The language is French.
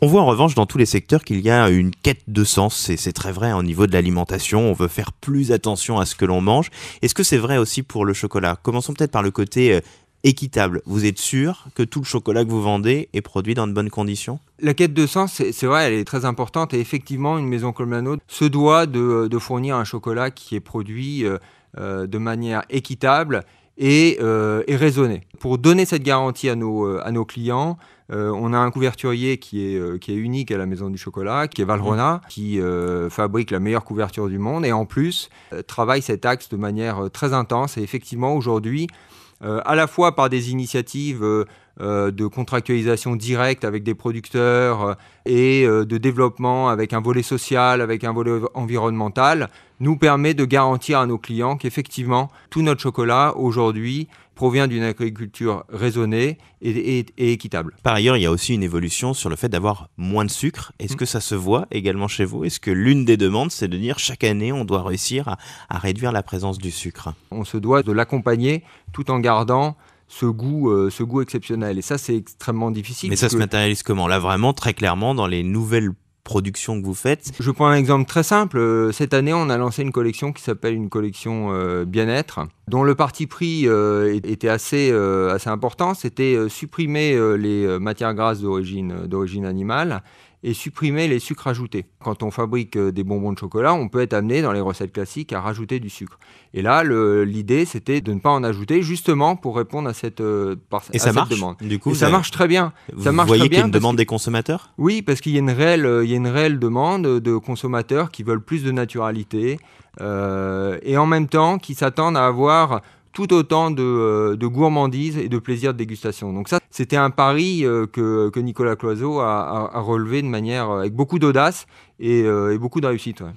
On voit en revanche dans tous les secteurs qu'il y a une quête de sens, et c'est très vrai au niveau de l'alimentation, on veut faire plus attention à ce que l'on mange. Est-ce que c'est vrai aussi pour le chocolat? Commençons peut-être par le côté équitable. Vous êtes sûr que tout le chocolat que vous vendez est produit dans de bonnes conditions? La quête de sens, c'est vrai, elle est très importante et effectivement, une maison comme la nôtre se doit de fournir un chocolat qui est produit de manière équitable et raisonnée. Pour donner cette garantie à nos clients, on a un couverturier qui est unique à la Maison du Chocolat, qui est Valrhona, qui fabrique la meilleure couverture du monde et en plus travaille cet axe de manière très intense. Et effectivement, aujourd'hui, à la fois par des initiatives de contractualisation directe avec des producteurs et de développement avec un volet social, avec un volet environnemental, nous permet de garantir à nos clients qu'effectivement, tout notre chocolat aujourd'hui provient d'une agriculture raisonnée et équitable. Par ailleurs, il y a aussi une évolution sur le fait d'avoir moins de sucre. Est-ce que ça se voit également chez vous? Est-ce que l'une des demandes, c'est de dire chaque année, on doit réussir à réduire la présence du sucre? On se doit de l'accompagner tout en gardant ce goût exceptionnel. Et ça, c'est extrêmement difficile. Mais ça se matérialise comment? Là, vraiment, très clairement, dans les nouvelles productions que vous faites? Je prends un exemple très simple. Cette année, on a lancé une collection qui s'appelle une collection bien-être, dont le parti pris était assez important. C'était supprimer les matières grasses d'origine animale et supprimer les sucres ajoutés. Quand on fabrique des bonbons de chocolat, on peut être amené dans les recettes classiques à rajouter du sucre. Et là, l'idée, c'était de ne pas en ajouter, justement pour répondre à cette demande. Du coup, ça marche très bien. Vous voyez qu'il y a une demande des consommateurs? Oui, parce qu'il y a une réelle demande de consommateurs qui veulent plus de naturalité et en même temps qui s'attendent à avoir tout autant de gourmandise et de plaisir de dégustation. Donc ça, c'était un pari que Nicolas Cloizeau a relevé de manière avec beaucoup d'audace et beaucoup de réussite. Ouais.